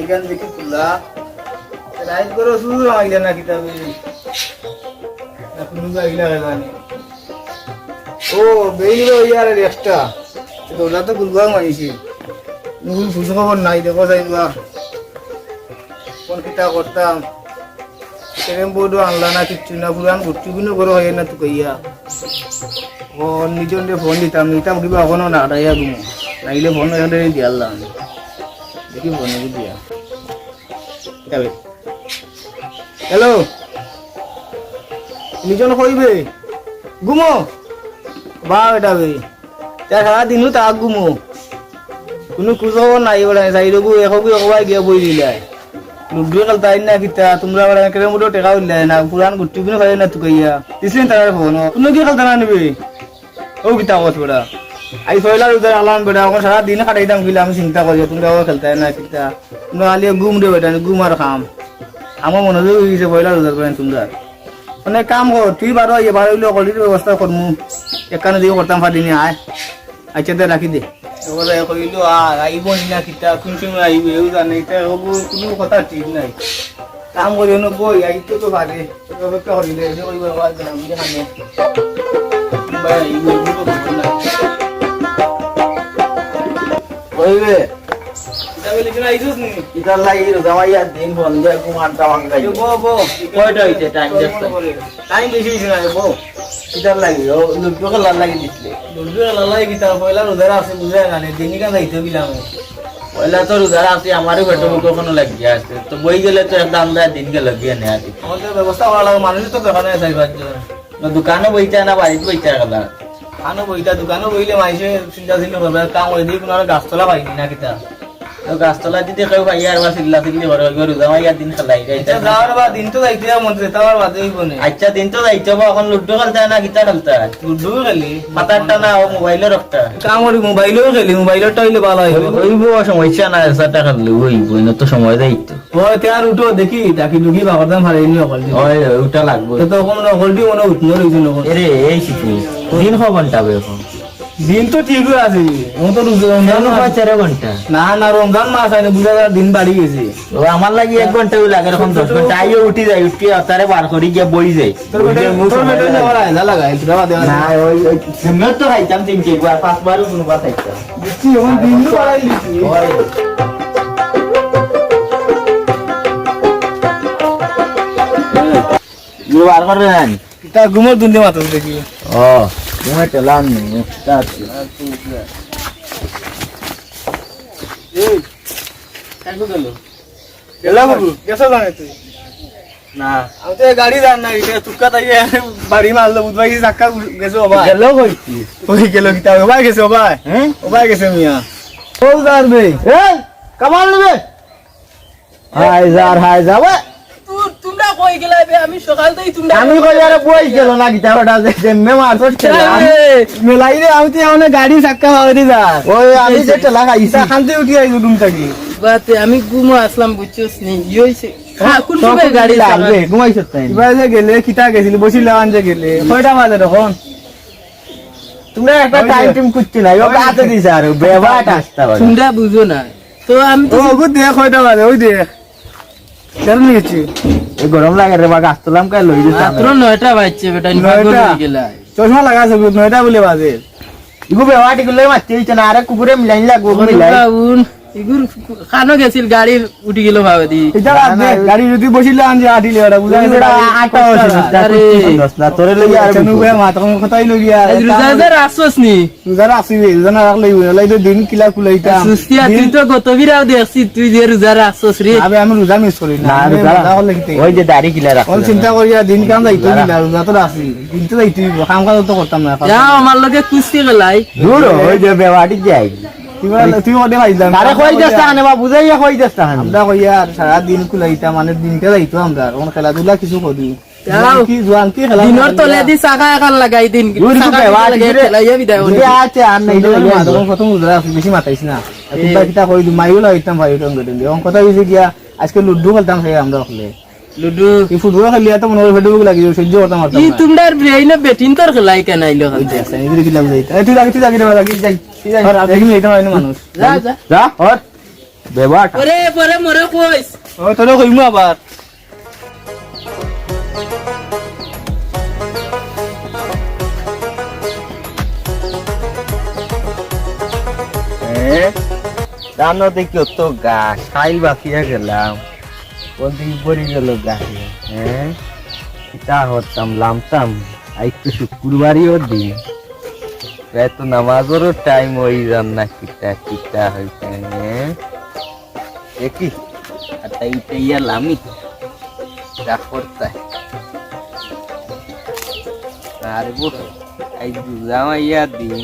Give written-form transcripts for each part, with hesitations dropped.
গান দেখি খুলা রাইজ করে শুরু আইলা না কিতাবে না কোনো গাইলা গানি ও বেইলো ইয়ার এক্সট্রা তো ওটা তো গুলবা মাইছি নুন বুঝ খবর নাই দেখো যাইবা কোন কিতা করতাম কেরেম বোর্ডও আনলা না কিচ্ছু না পুরান ঘুরতি গুলো বড় হয় না তো কইয়া ও নিজে ফোন দিতাম নিতাম কিবা এখনো না আড়াইয়া গুমো নাইলে ফোন এখানে দিয়ালাম দেখি ফোন দিয়া হ্যালো নিজন কইবে ঘুমো বা এটা বে তার সারা দিনও তা ঘুমো কোনো খোঁজও নাই বলে চাইরবু একবু একবাই গিয়া বই দিলাই লুডু খেলতাই না কিতা তোমরা বলে কেরে মুডো টেকা উল্লাই না পুরান গুটি গুলো খাই না তো কইয়া দিছিলেন তার ফোন তুমি কি খেলতা না নিবে ও কিতা কত বড়া আই ফয়লা উদার আলাম বেটা এখন সারা দিন খাটাইতাম গিলা আমি চিন্তা করি তোমরা খেলতাই না কিতা তোমরা আলিয়া ঘুম দে বেটা ঘুম আর খাম আমার মনে হইছে ফয়লা উদার করেন তোমরা মানে কাম কর তুই বারো এবার হইলো কলির ব্যবস্থা করমু একানে দিও করতাম ফাদিনি আয় আচ্ছা দে রাখি দে ওরা কইলো আর আইব না কিতা কোন সময় আইব এও জানে এটা কোনো কথা ঠিক নাই কাম করি না বই আইতো তো ভাগে অপেক্ষা করিলে যে কইব আওয়াজ না আমি জানি ভাই আইব তো কিছু নাই কইবে এটা বলি কিনা আইছস নি এটা লাগি জামাইয়া দিন বন্ধ কুমার দাওয়াং গাই বো কয়টা হইছে টাইম দেখছ টাইম বেশি হইছে না বো কিতার লাগি ও লুডু খেলা লাগি দিছিলে লুডু খেলা লাগি কিতার পয়লা রোজার আছে বুঝা গানে দিনই কান যাইতে গিলাম পয়লা তো রোজার আছে আমারও পেট মুখনো লাগি আছে তো বই গেলে তো একদম দা দিন কে লাগিয়ে নে আতি আমাদের ব্যবস্থা করা লাগে মানুষ তো দোকানে যাইবার না দোকানে বইতা না বাড়িতে বইতা গেলা খানো বইতা দোকানে বইলে মাইছে চিন্তা চিন্তা করবে কাম হই দি কোনো গাছতলা পাইনি না কিতা তো গাছতলা দিতে কেউ ভাই আর বা সিল্লা সিল্লি করে রোজা মাইয়া দিন খেলাই যাইতা যাওয়ার বা দিন তো যাইতে মন যেতাবার বাদে হইব না আচ্ছা দিন তো যাইতে বা এখন লুডু খেলতা না কিতা খেলতা লুডু খেলি পাতাটা না ও মোবাইলের রক্তা কাম করি মোবাইলেও খেলি মোবাইলটা হইলে ভালো হইব হইব সমস্যা না সেটা খেললে হইব না তো সময় যাইতো ওই তার উঠো দেখি তাকি লুগি বাবাদাম হারাইনি অকল ওই ওটা লাগবে তো কোন অকল দি মনে উঠনো রইছিল আরে এই শিখু দিন ক ঘন্টা বে এখন দিন তো ঠিকই আছে ও তো রমজান 4 ঘন্টা না না রমজান মাস আইনে বুঝা দিন বাড়ি গেছে ও আমার লাগি 1 ঘন্টা লাগে এরকম 10 ঘন্টা আইও উঠি যাই উঠি আতারে বার করি গিয়ে বই যাই তোর মেটে যাওয়ার আইলা লাগাই তোরা বাদে না ওই সেমনে তো খাইতাম তিন কে বার পাঁচবারও কোনো কথা খাইতাম বুঝছি এখন দিন তো বাড়াই দিছি ওই ইউ বার করেন তা ঘুমোর দুন্দে মাত্র দেখি ও তুমি তেলান নি তাতি এই কাকু গেলো গেলা বাবু কেসা জানে তুই না আমি তো গাড়ি জান না এটা তুকা তাই বাড়ি মারলো বুধবাই চাক্কা গেছো বাবা গেলো কইছি ওই গেলো কিতা বাবা গেছে বাবা হ্যাঁ বাবা গেছে মিয়া ও যাবে এই কামাল নেবে হাই যাবে তোমরা কই গেলাবে আমি সকাল থেকে তোমরা আমি কই আরে বই গেল না গিটা ওটা যে মেমার করছে মেলাই রে আমি তো এমন গাড়ি চাক্কা মারি যা ওই আমি যে ঠেলা খাইছি শান্তি উঠি আইছো তুমি থাকি বাতে আমি ঘুমো আসলাম বুঝছস নি ইইছে হ্যাঁ কোন সময় গাড়ি লাগবে ঘুমাইছ তাই বাইরে গেলে কিটা গেছিল বসিলা আনজে গেলে কয়টা বাজে তখন তোমরা একটা টাইম কুচ্ছি না ও কাতে দিছ আর বেবাটা আসতা তোমরা বুঝো না তো আমি তো ওগো দেখ কয়টা বাজে ওই দেখ কেন নিয়েছি এই গরম লাগে রে বা গাছ তোলাম কাই লই দিছ মাত্র 9টা বাজছে বেটা নিবাগল হয়ে গেল চশমা লাগাছ 9টা বলে বাজে ইগো বেওয়াটি গুলো মারতে হইছে না আরে কুকুরে মিলাই লাগবো মিলাই বাউন ইগুর খানো গেছিল গাড়ি উঠি গেল ভাবে দি এটা গাড়ি যদি বসিলে আনজে আটিলে ওটা বুঝা এটা আটা হইছে আরে না তোরে লই আর কেন বে মাথা কথাই লই আর রুজাদার আসছস নি রুজাদার আসিবি জানা রাখলে লই তো দিন কিলা কুলাইতা সুস্তিয়া তুই তো গত বিরাও দেখছি তুই যে রুজাদার আসছস রে আমি রোজা মিস করি না রোজা হলে কি ওই যে দাড়ি কিলা রাখ কোন চিন্তা করিয়া দিন কাম যাইতো কিলা রোজা তো আসি দিন তো যাইতো কাম কাজ তো করতাম না যা আমার লগে কুস্তি গলাই দূর ওই যে বেওয়াটি যাই তুই ওদে ভাইলাম আরে কই দস্তা আনে বা বুঝাইয়া কই দস্তা আনে আমরা কইয়া সারা দিন কুলাইতা মানে দিনকে যাইতো আমরা কোন খেলাধুলা কিছু করি কি জোয়ান কি খেলা দিনর তলে দি সাকা একাল লাগাই দিন খেলাইয়া বিদায় হই আচ্ছা আর নাই তখন প্রথম উজরা বেশি মাতাইছ না কিটা কিটা কই দি মাইও লাইতাম ভাই ওটা গডেন অন কথা হইছে গিয়া আজকে লুডু খেলতাম সেই আমরা হলে লুডু কি ফুটবল খেলিয়া তো মনে ফেডুক লাগি সহ্য করতে মারতাম ই তোমরার ব্রেইনে বেটিং তোর খেলাই কেন আইলো খালি আছে এদিকে কি লাগ যাইতা তুই লাগি রে লাগি যাই আর দেখি এটা মাইনো মানুষ যা যা যা হট বেবাট পরে পরে মরে কইস ও তোরে কইমু আবার জানো দেখি তো গাছ খাইল বাকিয়া গেলাম ওদিক পড়ে গেল গাছে কিতা হতাম লামতাম আইতো শুক্রবারই দিন প্রায় তো নামাজেরও টাইম হয়ে যান না কিতা কিতা হইছে দেখি আর তাই ইয়া লামি যা করতে আর বো আই দুজামা ইয়া দিন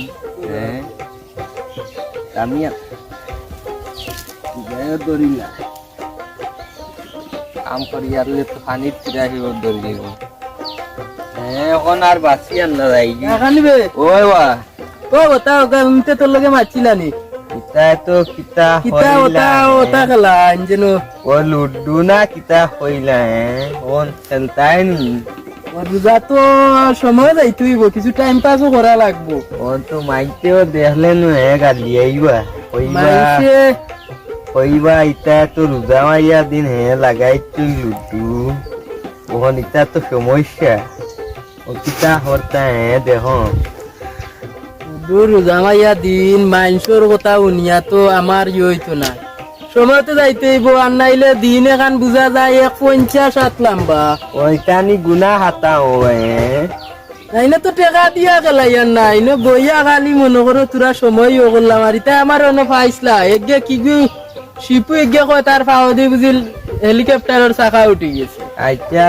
আমি দরিলা কাম করি আর তো পানির চিরা হিব দরিব এখন আর বাঁচি আনলা যাই খানিবে ওই বা ও ওটা উনতে তোর লগে মাছিলানি কিতা তো কিতা কিতা ওটা ওটা খেলা যেন ও লুডু না কিতা হইলা ওন খেলতাই নি রোজা তো সময় যাই তুই কিছু টাইম পাসও করা লাগবো ওন তো মাইতেও দেখলে নো গালি আইবা মাইসে হইবা ইটা তো রোজা মাইয়া দিন লাগাই তুই লুডু ওহন ইটা তো সমস্যা ও কিতা হরতা দেখ রোজা মাইয়া দিন মাইনসর কথা উনিয়া তো আমার হইতো না সময় তো যাইতে হইব আর নাইলে দিন এখান বুঝা যায় 1.50 লম্বা ওইটা নি গুনা হাতা ও নাইলে তো টেকা দিয়া গেলাইয়ার নাই না বইয়া খালি মনে করো তোরা সময় করলাম আর ইতা আমার অন্য পাইছলা এগে কি শিপু এগে কয় তার পাও দিয়ে বুঝিল হেলিকপ্টারের চাকা উঠে গেছে আচ্ছা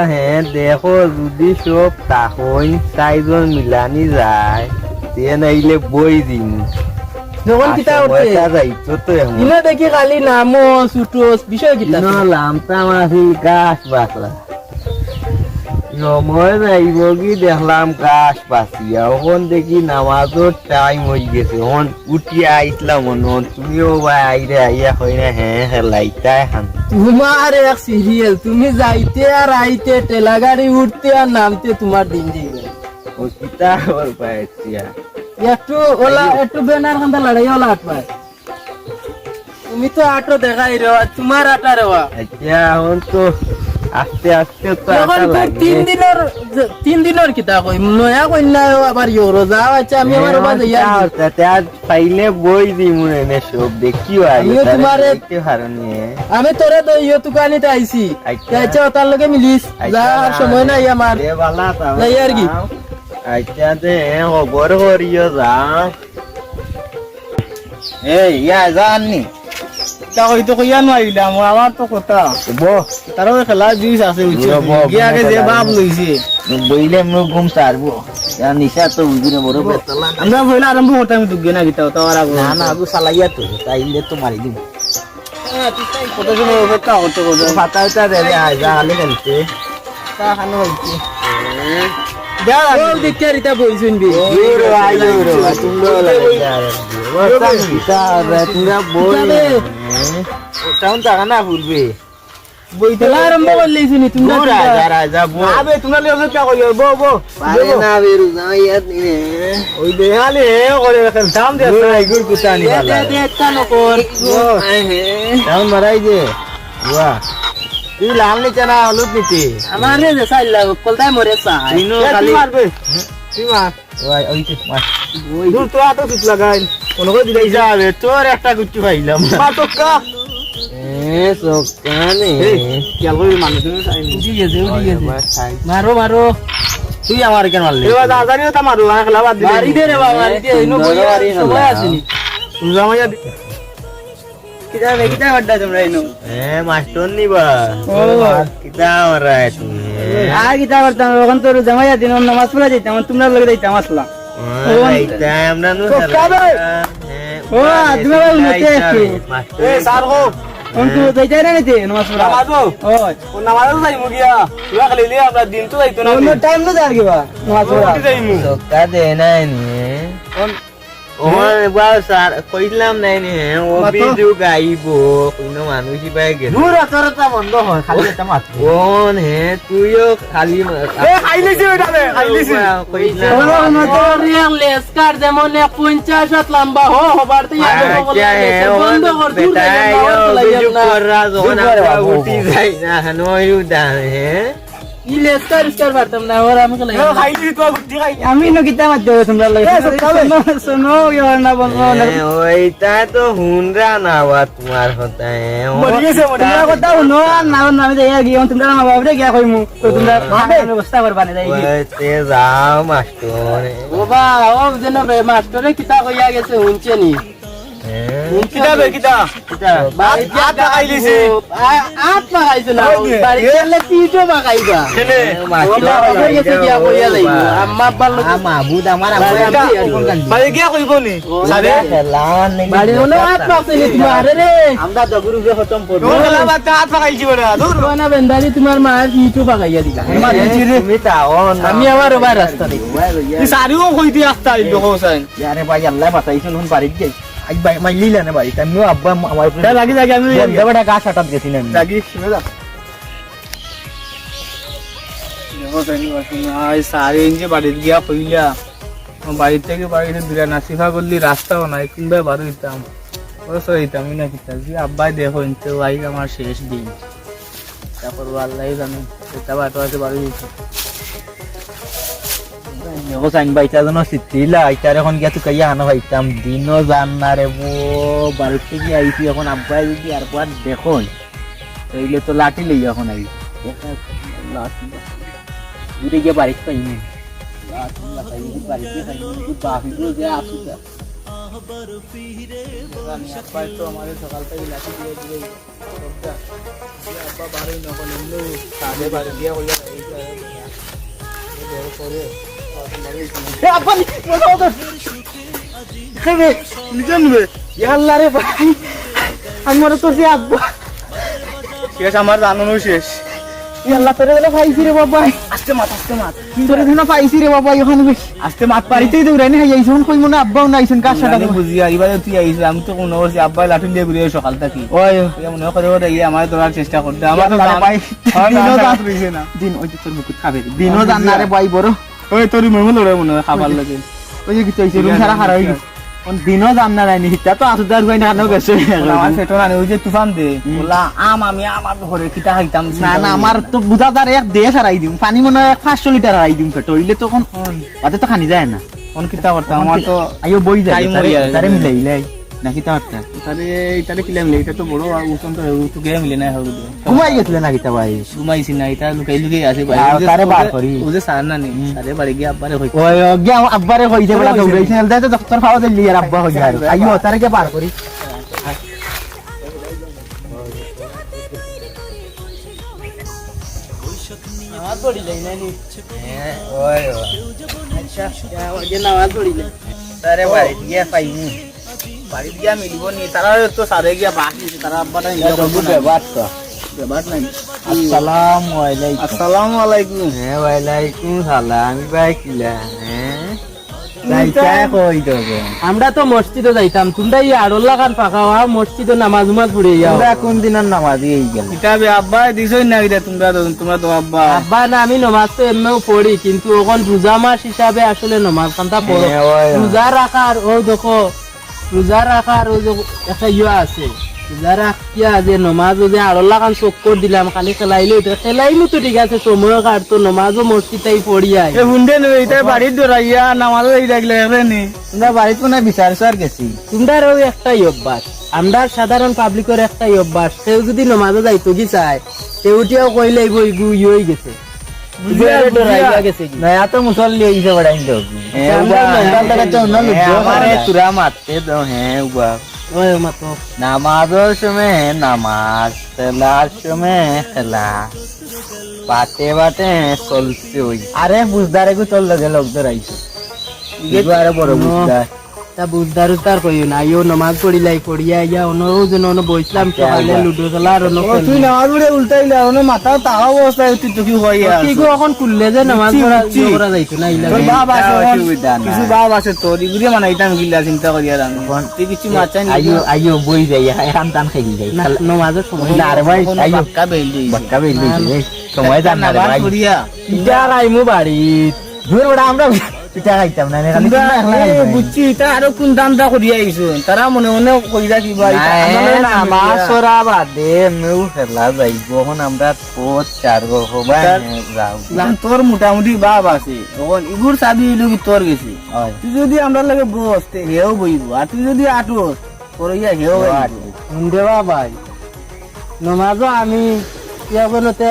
দেখো যদি সব তাহইন চাইজন মিলানি যায় তে নাইলে বই দিন যখন কিতা উঠে যাইতো তো ইনো দেখি খালি নামো সুটোস বিষয় কিতা লামতাম আসিল গাছ বাকলা সময় যাইব কি দেখলাম গাছ পাচিয়া ওখান দেখি নামাজের টাইম হয়ে গেছে ওখান উঠিয়া আইসলাম তুমিও বা আইরে আইয়া হয় না হেলাইতাই হান তোমার এক সিরিয়াল তুমি যাইতে আর আইতে টেলা গাড়ি উঠতে আর নামতে তোমার দিন যাইবে ও কিতা হল পাইছিয়া একটু ওলা একটু বেনার খান্তা লড়াই ওলা আটবাই তুমি তো আটো দেখাই রে তোমার আটা রেওয়া আচ্ছা এখন তো আস্তে আস্তে তো এখন আটা তো লাগে 3 দিনের কিতা কই নয়া কইনা আবার ইউরো যাও আচ্ছা আমি আমার বাজে ইয়া পাইলে বই দি মনে নে সব দেখিও আমিও তোমারে দেখতে হারনি আমি তোরে তো ইয়ো তুকানিতে আইছি আচ্ছা তার লগে মিলিস যা আর সময় নাই আমার এ বালা তা নাই আর কি আচ্ছা দে খবর করিও যা এই ইয়া জাননি তা হয়তো কইয়া নাইলাম আমার তো কথা বো তারও খেলা জিনিস আছে গিয়ে আগে যে বাপ লইছে বইলে মু ঘুম সারবো যা নিশা তো বুঝিনে বড় বেতলা আমরা হইলে আরম্ভ করতে আমি দুগে না গিতাও তো আর না না আগু সালাইয়া তো তাইলে তো মারি দিব কত সময় অপেক্ষা করতে করতে ফাটাইতা দে যা আলে খেলতে তা খানো হইছে ও দেখতে রিতা বইছুন বি ইউরো আইরো তুমলো লাগা ওটা কিতা তুরা বই ওটাও টাকা না ভুলবে বইতলা আরম্ভ করলেইছি নি তুমি রাজা রাজা বো আবে তোমরা লিয়ে অপেক্ষা করিও বো বো পারে না বেরু যাইয়াত নি ওই দেখালে করে রাখেন দাম দে গুর কুতানি বালা দে কানো কর দাম মারাই দে ওয়া তুই লাল নি চানা হলুদ নিতে আমার রে সাইলা কলতাই মরে সাই তিনো খালি খালি মারবে তুই মার ওই ওই কি মার দূর তো আতো সুত লাগাই কোন কই দিলাই যাবে তোর একটা গুচ্ছু পাইলাম মা তো কা সোকানে কি আলগো মানুষ উঠি গেছে মারো মারো তুই আমার কেন মারলি এবার দাদারিও তা মারু না খেলা বাদ দিলে মারি দে রে বাবা মারি দে ইনো বইয়া সময় আসেনি জামাইয়া কিতা বড়টা তোমরা ইনো মাস্টার নিবা ও কিতা ওরা তুমি আর কিতা করতাম ওখান তো জামাইয়া দিন নামাজ পড়া যাইতাম তোমরা লগে যাইতাম আসলা এইটা আমরা নো ও তুমি বল নতে এ স্যার গো কোন তো যাইতাই না নিতে নামাজ পড়া নামাজও ওই ও নামাজও যাই মুগিয়া তুই খালি লিয়ে আমরা দিন তো যাইতো না টাইম না যার কিবা নামাজ পড়া যাইমু সোকা দে না নি ও বাস আর কইলাম নাই নে ও বিজু গাইব কোন মানুষই পাই গেল দূর অতরতা বন্ধ হয় খালি একটা মাত কোন হে তুইও খালি খাইলেছি ওইটা রে খাইলেছি লেসকার যেমন 50 লম্বা হবার তো বন্ধ কর দূর উঠি যাই না নয়ু দান হে ই লেসকার স্কার পারতাম না ওর আমাকে লাগে খাইলেছি তো গুটি খাই আমি ন কিতা মাত দেব তোমরা লাগে শোনো ইয়ার না বন্ধ ওইটা তো হুনরা না বা তোমার হতা হে মরি গেছে মরি তোমরা কথা শুনো আর না আমি যাই গিয়ে তোমরা মা বাবা রে গিয়া কইমু তো তোমরা ব্যবস্থা করবা না যাই ওইতে যাও মাস্টার বাবা ও যেন মাস্টারে কিতা কইয়া গেছে শুনছে নি কিটা বে কিটা আট খাইলেছি আট পাকাইছো না বাড়ি গেলে তিনটো পাকাইবা কেনে আম্মা বাল্লো মাহবুদ আমার বাড়ি গিয়া কইব নি সারে বাড়ি হলো আট পাকাইছে তোমার রে আমরা দগুরু যে খতম করব ওলা বাতা আট খাইছি বড়া দূর না বেন্দারি তোমার মা তিনটো পাকাইয়া দিলা তুমি তাও আমি আবার ওবার রাস্তা দেখি এই সারিও কই দি আসতা ইলো হোসেন यारे भाई अल्लाह बताइছো নুন পারি যাই আই ভাই মাইলি না ভাই তামিও আব্বা আমার তা লাগি লাগি আমি বড় গাছ হঠাৎ গেছি না লাগি শুনে যা দেখো জানি বাসি আই সারে ইঞ্জে বাড়ি গিয়া কইলা বাড়ি থেকে বাড়িতে দূরে নাসিফা করলি রাস্তাও নাই কিংবা বারো হইতাম অবশ্য হইতাম না কিতা জি আব্বাই দেখো ইনতে ভাই আমার শেষ দিন তারপর আল্লাহ জানে এটা বাটো আছে বাড়ি হইছে দেখো সাইন ভাইটা যেন সিটিলা আইতার এখন গিয়া তুই কাইয়া আনা ভাইতাম দিনও জান না রে বো বাড়িতে গিয়ে আইছি এখন আব্বাই যদি আর পর দেখো তাইলে তো লাঠি লই এখন আই লাঠি দূরে গিয়ে বাড়িতে পাইনি লাঠি লাগাই বাড়িতে পাইনি বাপি যে আসুকা আমি আব্বাই তো আমাদের সকাল থেকে লাঠি দিয়ে দিয়ে সবটা আব্বা বাড়ি নকল এমনি সাড়ে বাড়ি দিয়ে হইয়া করে আব্বা খাবে নিজে নেবে আল্লাহ রে ভাই আমার তো সে আব্বা শেষ আমার জানানো শেষ আল্লাহ তোরে বলে পাইছি রে বাবা আস্তে মাত তোরে দিন পাইছি রে বাবা এখন আস্তে মাত বাড়িতেই দৌড়াইনি হাই আইছন কই মনে আব্বাও না আইছন কার সাথে আমি বুঝি এবারে তুই আইছিস আমি তো কোনো করছি আব্বাই লাঠি দিয়ে ঘুরে সকাল থাকি ওই তুই মনে করে ওটা ইয়ে আমার ধরার চেষ্টা করতে আমার তো আল্লাহ ভাই দিনও দাঁত রইছে না দিন ওই যে তোর মুকুট খাবে দিনও জান না রে ভাই বড় ওই তোর মনে লড়ে মনে হয় খাবার লাগে ওই যে কিছু হইছে রুম সারা হারা হই গেছে কোন দিনও জান না রাইনি হিতা তো আসুদার কই না কানো গেছে আমার সেটো না ওই যে তুফান দে বলা আমি আমার ঘরে কিটা খাইতাম না না আমার তো বুঝাদার এক দেশ হারাই দিম পানি মনে হয় 500 লিটার হারাই দিম পেট হইলে তখন ওতে তো খানি যায় না কোন কিটা করতাম আমার তো আইও বই যায় টাইম মরিয়া তারে মিলাইলাই নাকি তা হচ্ছে তারে কিলাম এটা তো বড় উঠন তো গেম মিলে না হবে ঘুমাই গেছিল নাকি তা ভাই ঘুমাইছি না এটা লুকাই লুকাই আছে ভাই তারে বার করি ও যে সার না নি সারে বাড়ি গিয়ে আব্বারে হই ওই গিয়া আব্বারে কইতে বলা দৌড়াইছে না তো ডক্টর খাওয়া দিলি আর আব্বা হই যায় আইও তারে কে বার করি নামাজ পড়ি যাই না নি ওই আচ্ছা যে নামাজ পড়ি যাই তারে বাড়ি গিয়া পাইনি বাড়ি গিয়া মিলিব নি তারা তো সারে গিয়া বাকি তারা আব্বাটা ব্যবহার তো ব্যাপার নাই আসসালামু আলাইকুম আসসালামু আলাইকুম হ্যাঁ ওয়ালাইকুম সালাম ভাই কিলা হ্যাঁ যাইতা কই দেবো আমরা তো মসজিদে যাইতাম তোমরা এই আড়ল্লা খান পাকা হওয়া মসজিদে নামাজ উমাজ পড়ে যাও আমরা কোন দিনের নামাজি এই গেল কিতাবে আব্বা দিছই না এটা তোমরা তো আব্বা আব্বা না আমি নমাজ তো এমনিও পড়ি কিন্তু ওখান রোজা মাস হিসাবে আসলে নমাজ খানটা পড়ো রোজা রাখার ও দেখো রোজা রাখার ও একটা ইয়ে আছে রোজা রাখিয়া যে নমাজ যে আড়ল্লা খান চক্কর দিলাম খালি খেলাইলে খেলাইমু তো ঠিক আছে সময় কাটতো নমাজও মসজিদটাই পড়িয়াই এ হুন্ডে নই এটা বাড়ির দরাইয়া নামাজ এই লাগলে রে আমরা বাড়িতে কোনো বিচার সার গেছি তোমরা ওই একটাই অভ্যাস আমরা সাধারণ পাবলিকের একটাই অভ্যাস কেউ যদি নমাজে যাইতো কি চায় কেউটিও কইলে গু ইয়ে গেছে না এত মুসল্লি হইছে বড়াই লোক আমারে তুরা মারতে দাও হ্যাঁ উবা নামাজের সময় নামাজ খেলার সময় খেলা বাটে বাটে চলছে ওই আরে বুঝদারে গো চল লগে লোক ধরাইছে আরে বড় বুঝদার তা বুঝদার উদ্ধার কইও না আইও নামাজ পড়িলাই পড়িয়া ইয়া অনো যেন অনো বইছিলাম সকালে লুডো খেলা আর অনো তুই নামাজ পড়ে উল্টাইলা ওনে মাথা তাহা অবস্থায় তুই তো কি হই কি গো এখন খুললে যে নামাজ পড়া করা যাইতো না ইলা তোর বাপ আছে অসুবিধা নাই। কিছু বাপ আছে তোর ইগুলি মানে এটা গিলা চিন্তা করিয়া রাখ তুই কিছু মাচাই আইও আইও বই যাই এখন টান খাই যাই না নামাজের সময় না রে ভাই আইও বাক্কা বেল দিই বাক্কা বেল দিই সময় জান না রে ভাই করিয়া ইটা আইমু বাড়ি দূর বড় আমরা পিঠা খাইতাম না খালি বুঝছি তা আরো কোন দামটা করিয়া আইছো তারা মনে মনে কইরা কি ভাই আমার সরা বাদে মেউ ফেলা যাইব এখন আমরা পোত চার গো হবাই যাও তোর মোটামুটি বাপ আছে তখন ইগুর চাবি হইলো কি তোর গেছে হয় তুই যদি আমরা লাগে বসতে হেও বইব আর তুই যদি আটুস তোর ইয়া হেও দেবা ভাই নামাজও আমি ইয়াবনতে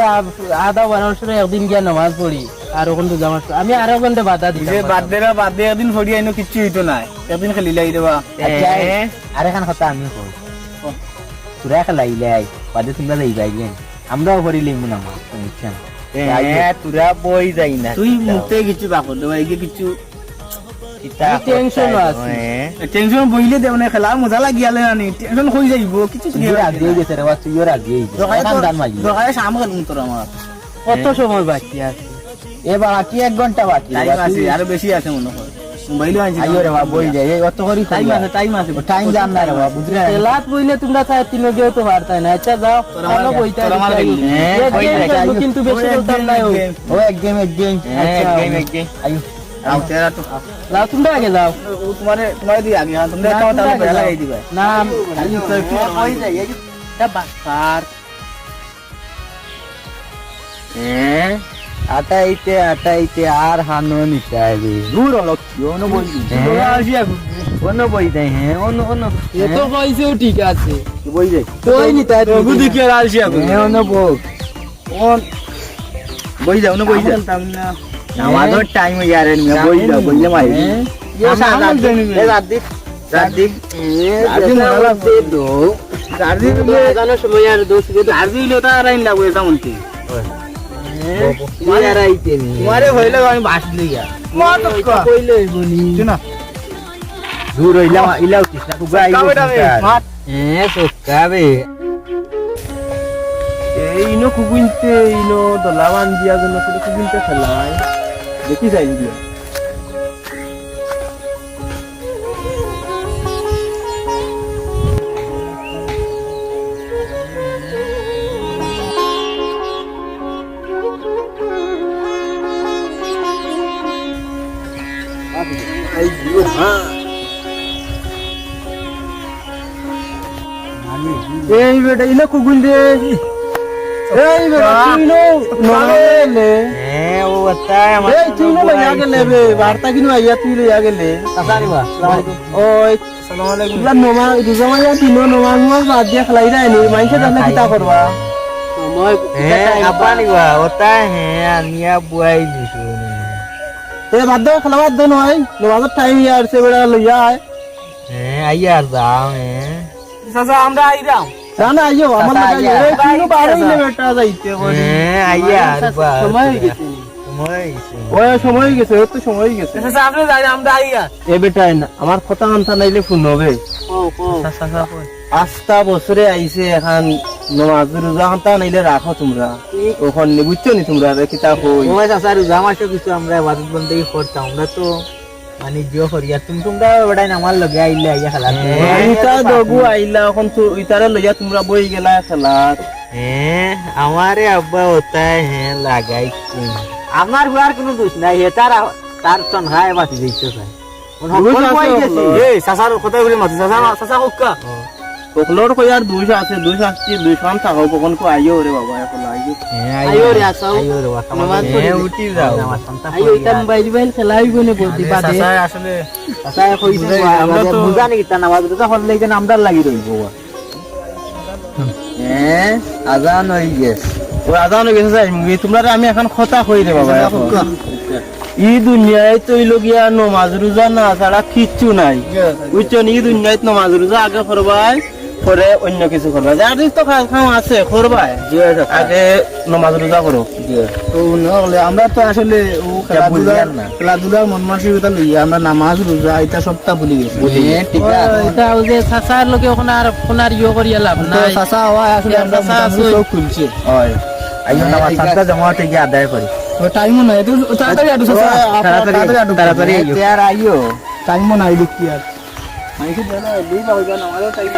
আধা বানানোর একদিন গিয়া নামাজ পড়ি আর ওখান তো জামাস আমি আরো ঘন্টা বাধা দিই যে বাদ দে একদিন ফড়ি আইনো কিচ্ছু হইতো না একদিন খালি লাই দেবা আর এখন কথা আমি কই তোরা খেলাইলাই বাদে তোমরা যাই যাইলেন আমরাও করিলাম না আমার বুঝছেন তোরা বই যাই না তুই মুতে কিছু বাকর দেবা এই কিছু টেনশন আছে টেনশন বইলে দেও না খেলা মজা লাগিয়ালে না টেনশন হই যাইব কিছু আগে গেছে রে তুইও আগে দান মাগি দোকানে সাম গেল তোর আমার কত সময় বাকি আছে এবার কি 1 ঘন্টা বাকি টাইম আছে আরো বেশি আছে মনে হয় মোবাইল আনছি আইও রে বাবা বই যাই অত করি টাইম আছে টাইম জান না রে বাবা বুঝরে তেলাত বইলে তোমরা চাই তিন গেও তো পারতাই না আচ্ছা যাও আমরা বইতা কিন্তু বেশি বলতাম না ও এক গেম আইও আও তেরা তো লাও তোমরা আগে যাও তোমারে দি আগে হ্যাঁ তোমরা একটা তাহলে পয়সা লাগাই দিবা না আইও তো কই যাই তা বাসার আটাইতে আর হানো নিতাই রে দূর হলো ওনো বই ওনো বই দেয় হ্যাঁ ওনো এ তো কইছেও ঠিক আছে বই যাই কই নি তাই রঘু দেখি আর আলসি আগুন ওনো বই ওন বই যাও না বই যাও না আমাদের টাইম ইয়ার নিয়ে বই যাও বইলে মাই রাত জানো সময় আর দোষ গে আরবি লোটা রাইন লাগবে সামন্তি তোমারে হইলে আমি বাস লইয়া কইলে বনি শুনা দূর হইলা ইলাও কৃষ্ণা কুবা আইবো সকাবে ইনো কুকুইনতে ইনো দলামান দিয়া জন্য কুকুইনতে খেলাই দেখি যাই দিয়া এই বেটা ইনো কুকুইন দে এই বেটা তুইনো নলে হ্যাঁ ও আতা আমার এই তুইনো লইয়া গেলে বে বার্তা কিনো আইয়া তুই লইয়া গেলে আসানি বা ওই আসসালামু আলাইকুম ইলা নমা দুজমায়া তিনো নমা নমা বাদ দিয়া খেলাই না নি মাইছে জানা কিতা করবা সময় হ্যাঁ আপানি বা ওটা হ্যাঁ আনিয়া বুয়াই দিছো এ বাদ দাও খেলা বাদ দাও নয় নমাজের টাইম ইয়ার সে বেড়া লইয়া আয় হ্যাঁ আইয়া যাও হ্যাঁ চাচা আমরা আইরাম জানা আইও আমার লাগা এই তিনো বারো ইলে বেটা যাইতে বলি হ্যাঁ আইয়া বা সময় হয়ে গেছে ওই সময় হয়ে গেছে তো সময় হয়ে গেছে চাচা আপনি যাই আমরা আইয়া এ বেটা আমার কথা আনতা নাইলে ফোন হবে আস্তা বছরে আইছে এখন নমাজ রোজা আনতা নাইলে রাখো তোমরা ওখান বুঝছো নি তোমরা কিতা কই ওই চাচা রোজা মাসে কিছু আমরা ইবাদত বন্দী করতাম আমরা তো মানে জিও করিয়া তোমরা বড়াই আমার লগে আইলে আইয়া খেলা ইতা দগু আইলা এখন তো ইতারে লইয়া তোমরা বই গেলা খেলাত হ্যাঁ আমারে আব্বা ওটাই হ্যাঁ লাগাইছি আমার বুয়ার কোনো দোষ নাই হে তার তনখায় বাঁচি দিচ্ছে স্যার এই চাচার কথা বলে মাতি চাচা কোকা কখলোর কই আর দুই আছে দুই আসছি দুই খান থাকো কখন কো আইও রে বাবা এখন আইও আইও রে আসাও নামাজ পড়ি উঠি যাও আইও ইতা মোবাইল মোবাইল খেলাই গনে বদি বাদে চাচা আসলে চাচা কইছে আমরা তো বুঝা নি কিতা নামাজ তো হল লাগি না আমরা লাগি রইব হ্যাঁ আজান হই গেছে ও আজান হয়ে গেছে যাই তোমরা আমি এখন কথা কই রে বাবা ই দুনিয়ায় তো লগিয়া নমাজ রোজা না ছাড়া কিচ্ছু নাই বুঝছো নি দুনিয়ায় নমাজ রোজা আগে করবাই পরে অন্য কিছু করবা আর তো খাওয়া আছে করবা আগে নমাজ রোজা করো তো নহলে আমরা তো আসলে ও বুঝলাম না। খেলাধুলার মন মানসিকতা লইয়া আমরা নামাজ রোজা এটা সবটা ভুলে গেছি ঠিক আছে এটা ওই যে চাচার লোকে ওখানে ইয়ে করিয়া লাভ তো নাই চাচা হওয়া আসলে আমরা চাচা মোটামুটি আছে। সব খুলছে হয় আইও নামাজ সাতটা জমা থেকে আদায় করি তো টাইমও নাই একটু তাড়াতাড়ি আটু চাচা তাড়াতাড়ি আইও টাইমও নাই দেখি আর মাইকে দুই বাজে না আমারও টাইম